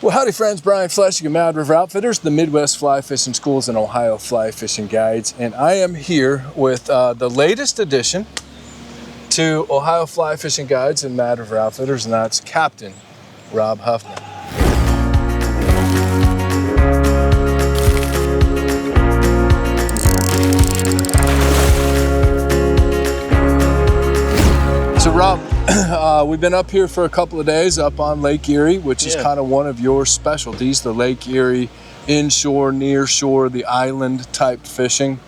Well, howdy friends, Brian Flechsig of Mad River Outfitters, the Midwest Fly Fishing Schools and Ohio Fly Fishing Guides, and I am here with the latest addition to Ohio Fly Fishing Guides and Mad River Outfitters, and that's Captain Rob Huffman. So Rob, we've been up here for a couple of days up on Lake Erie, which is kind of one of your specialties, the Lake Erie inshore, near shore, the island type fishing,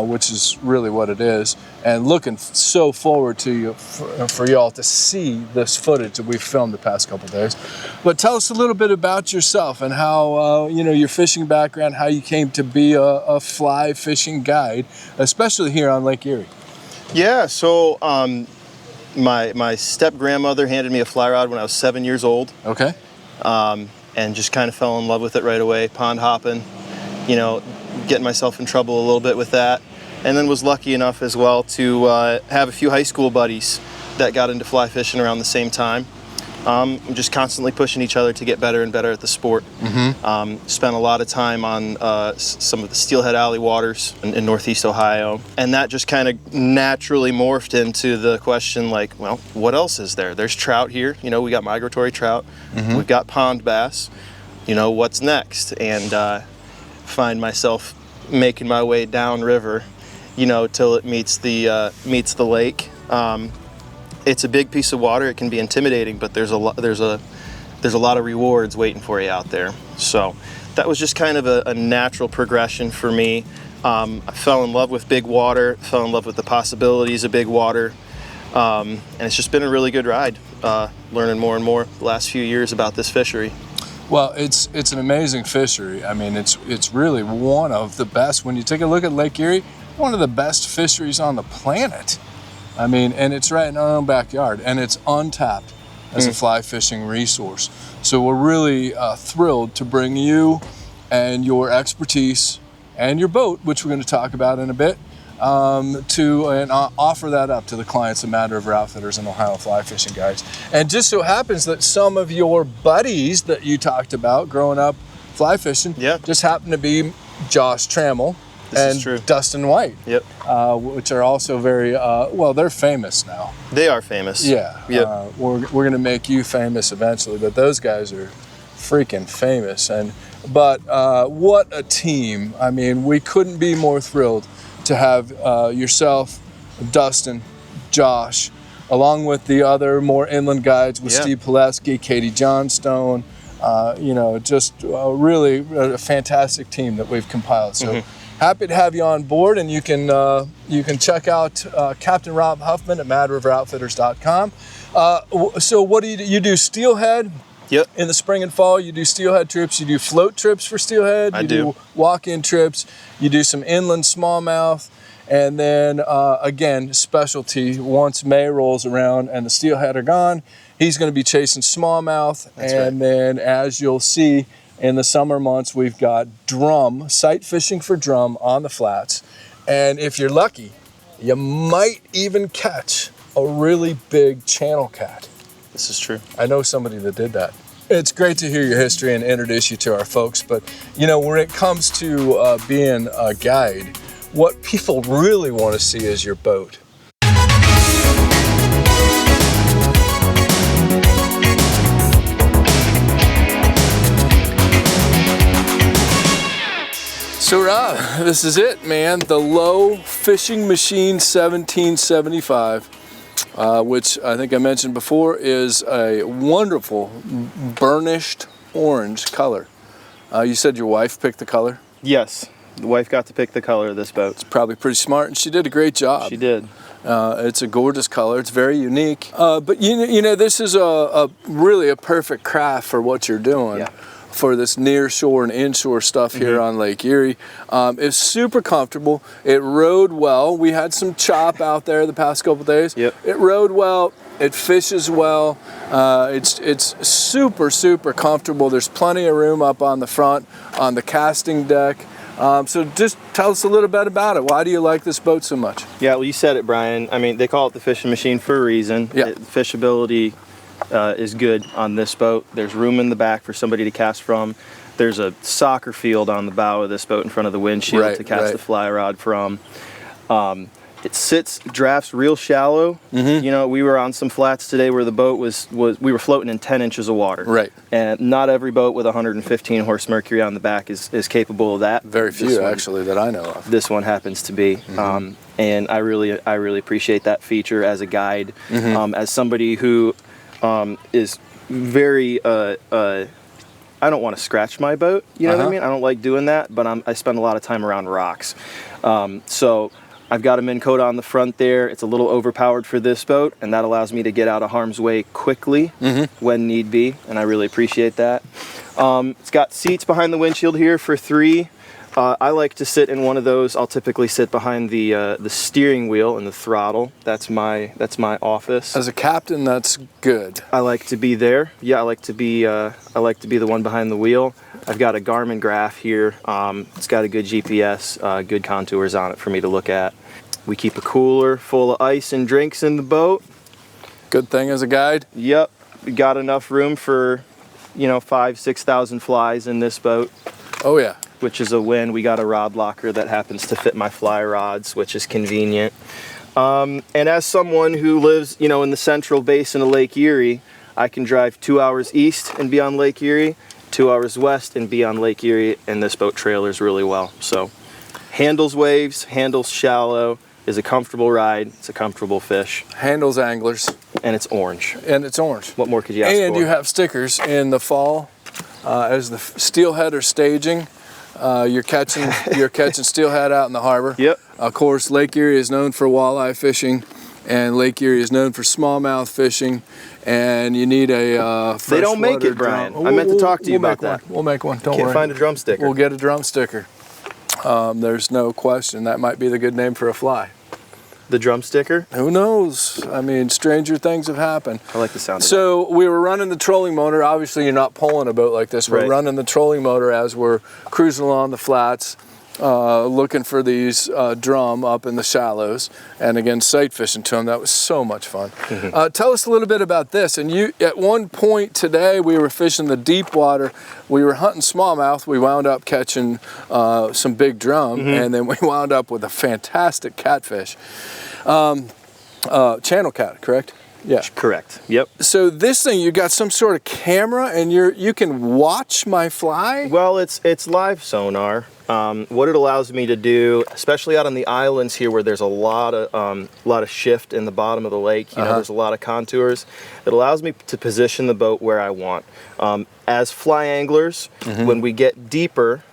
which is really what it is. And looking so forward to you for y'all to see this footage that we've filmed the past couple of days. But tell us a little bit about yourself and how, your fishing background, how you came to be a fly fishing guide, especially here on Lake Erie. Yeah, so my step-grandmother handed me a fly rod when I was 7 years old. Okay. And just kind of fell in love with it right away, pond hopping, getting myself in trouble a little bit with that. And then was lucky enough as well to have a few high school buddies that got into fly fishing around the same time. Just constantly pushing each other to get better and better at the sport. Mm-hmm. Spent a lot of time on some of the Steelhead Alley waters in Northeast Ohio. And that just kind of naturally morphed into the question like, well, what else is there? There's trout here. We got migratory trout. Mm-hmm. We've got pond bass. What's next? And find myself making my way downriver, till it meets the lake. It's a big piece of water. It can be intimidating, but there's a lot of rewards waiting for you out there. So that was just kind of a natural progression for me. I fell in love with big water, fell in love with the possibilities of big water, and it's just been a really good ride, learning more and more the last few years about this fishery. Well, it's an amazing fishery. I mean, it's really one of the best. When you take a look at Lake Erie, one of the best fisheries on the planet. I mean, and it's right in our own backyard, and it's untapped as a fly fishing resource. So we're really thrilled to bring you and your expertise and your boat, which we're going to talk about in a bit, to offer that up to the clients of Mad River Outfitters and Ohio Fly Fishing Guides. And just so happens that some of your buddies that you talked about growing up fly fishing just happen to be Josh Trammell and Dustin White, which are also very, they're famous now. They are famous. Yeah. Yep. We're going to make you famous eventually, but those guys are freaking famous. But what a team. I mean, we couldn't be more thrilled to have yourself, Dustin, Josh, along with the other more inland guides with Steve Pileski, Katie Johnstone, just really a fantastic team that we've compiled. So. Happy to have you on board, and you can check out Captain Rob Huffman at madriveroutfitters.com. So what do you do? Steelhead? Yep. In the spring and fall, you do steelhead trips. You do float trips for steelhead. You do walk-in trips. You do some inland smallmouth, and then again, specialty. Once May rolls around and the steelhead are gone, he's going to be chasing smallmouth. Then, as you'll see, in the summer months, we've got sight fishing for drum on the flats. And if you're lucky, you might even catch a really big channel cat. This is true. I know somebody that did that. It's great to hear your history and introduce you to our folks. But, when it comes to being a guide, what people really want to see is your boat. So Rob, this is it, man. The Lowe Fishing Machine 1775, which I think I mentioned before is a wonderful burnished orange color. You said your wife picked the color? Yes, the wife got to pick the color of this boat. It's probably pretty smart, and she did a great job. She did. It's a gorgeous color. It's very unique. But this is really a perfect craft for what you're doing. Yeah. For this near shore and inshore stuff here on Lake Erie. It's super comfortable. It rode well. We had some chop out there the past couple days. Yep. It rode well. It fishes well. It's super, super comfortable. There's plenty of room up on the front, on the casting deck. So just tell us a little bit about it. Why do you like this boat so much? Yeah, well, you said it, Brian. I mean, they call it the fishing machine for a reason. Yeah. Fishability is good on this boat. There's room in the back for somebody to cast from. There's a soccer field on the bow of this boat in front of the windshield to cast the fly rod from. It drafts real shallow. You know, we were on some flats today where the boat we were floating in 10 inches of water. Right. And not every boat with 115 horse mercury on the back is capable of that. Very few, actually, that I know of. This one happens to be. And I really appreciate that feature as a guide. As somebody who is very, I don't want to scratch my boat, you know what I mean? I don't like doing that, but I spend a lot of time around rocks. So I've got a Minn Kota on the front there. It's a little overpowered for this boat, and that allows me to get out of harm's way quickly when need be, and I really appreciate that. It's got seats behind the windshield here for 3. I like to sit in one of those. I'll typically sit behind the steering wheel and the throttle. That's my office. As a captain, that's good. I like to be there. Yeah, I like to be the one behind the wheel. I've got a Garmin graph here. It's got a good GPS, good contours on it for me to look at. We keep a cooler full of ice and drinks in the boat. Good thing as a guide. Yep, we got enough room for, 5,000-6,000 flies in this boat. Oh yeah. Which is a win. We got a rod locker that happens to fit my fly rods, which is convenient. And as someone who lives, in the central basin of Lake Erie, I can drive 2 hours east and be on Lake Erie, 2 hours west and be on Lake Erie, and this boat trailers really well. So, handles waves, handles shallow, is a comfortable ride. It's a comfortable fish. Handles anglers. And it's orange. What more could you ask for? And you have stickers in the fall as the steelhead are staging. You're catching steelhead out in the harbor. Yep. Of course, Lake Erie is known for walleye fishing, and Lake Erie is known for smallmouth fishing. And you need a They don't make it, Brian. I meant to talk to you about that. We'll make one. Don't worry. Can't find a drum sticker. We'll get a drum sticker. There's no question that might be the good name for a fly. The drum sticker? Who knows? I mean, stranger things have happened. I like the sound of So we were running the trolling motor. Obviously, you're not pulling a boat like this. We're running the trolling motor as we're cruising along the flats, looking for these drum up in the shallows, and again, sight fishing to them. That was so much fun. Tell us a little bit about this. And you, at one point today, we were fishing the deep water. We were hunting smallmouth. We wound up catching some big drum, and then we wound up with a fantastic catfish. Channel cat, correct? Yeah. Correct. Yep. So this thing, you got some sort of camera, and you can watch my fly? Well, it's live sonar. What it allows me to do, especially out on the islands here where there's a lot of shift in the bottom of the lake, there's a lot of contours, it allows me to position the boat where I want. As fly anglers, when we get deeper,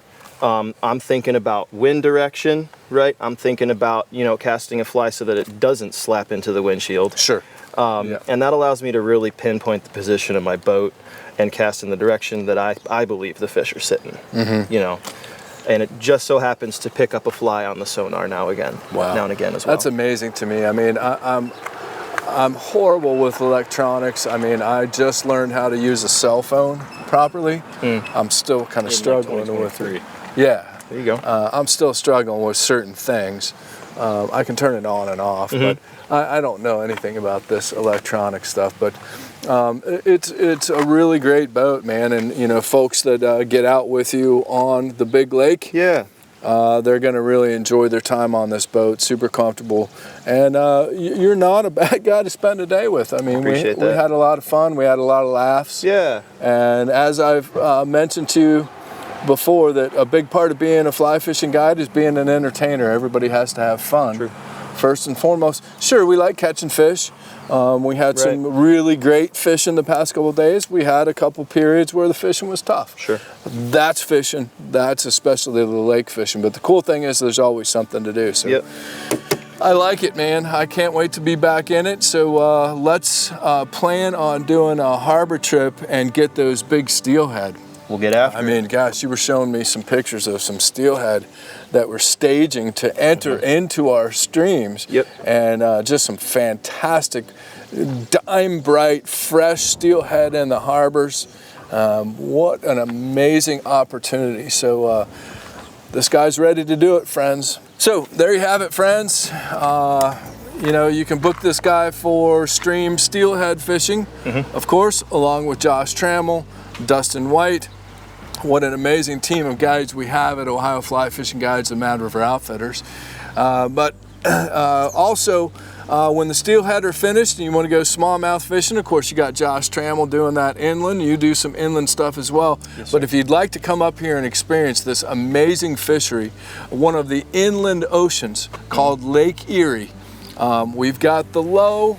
I'm thinking about wind direction, right? I'm thinking about, casting a fly so that it doesn't slap into the windshield. Sure. And that allows me to really pinpoint the position of my boat and cast in the direction that I believe the fish are sitting, And it just so happens to pick up a fly on the sonar now and again as well. That's amazing to me. I mean, I'm horrible with electronics. I mean, I just learned how to use a cell phone properly. I'm still kind of struggling with it. Yeah. There you go. I'm still struggling with certain things. I can turn it on and off, but I don't know anything about this electronic stuff. But it's a really great boat, man. And folks that get out with you on the big lake, they're going to really enjoy their time on this boat. Super comfortable, and you're not a bad guy to spend a day with. I mean, we had a lot of fun. We had a lot of laughs. Yeah. And as I've mentioned to you before, that a big part of being a fly fishing guide is being an entertainer. Everybody has to have fun. True. First and foremost. Sure, we like catching fish. We had some really great fish in the past couple of days. We had a couple periods where the fishing was tough. Sure. That's fishing. That's especially the lake fishing. But the cool thing is there's always something to do. So I like it, man. I can't wait to be back in it. So let's plan on doing a harbor trip and get those big steelhead. We'll get after it. I mean, gosh, you were showing me some pictures of some steelhead that were staging to enter into our streams. Yep. And just some fantastic, dime bright, fresh steelhead in the harbors. What an amazing opportunity. So this guy's ready to do it, friends. So there you have it, friends. you know, you can book this guy for stream steelhead fishing, of course, along with Josh Trammell, Dustin White. What an amazing team of guides we have at Ohio Fly Fishing Guides and Mad River Outfitters. Also, when the steelhead are finished and you want to go smallmouth fishing, of course you got Josh Trammell doing that inland. You do some inland stuff as well. Yes, but if you'd like to come up here and experience this amazing fishery, one of the inland oceans called Lake Erie, we've got the Lowe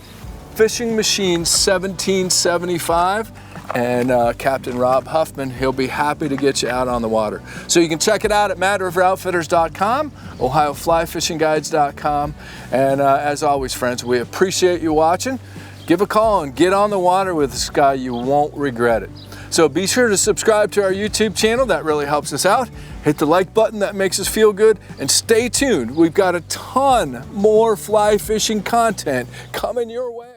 Fishing Machine 1775. And Captain Rob Huffman, he'll be happy to get you out on the water. So you can check it out at madriveroutfitters.com, ohioflyfishingguides.com. And as always, friends, we appreciate you watching. Give a call and get on the water with this guy. You won't regret it. So be sure to subscribe to our YouTube channel. That really helps us out. Hit the like button. That makes us feel good. And stay tuned. We've got a ton more fly fishing content coming your way.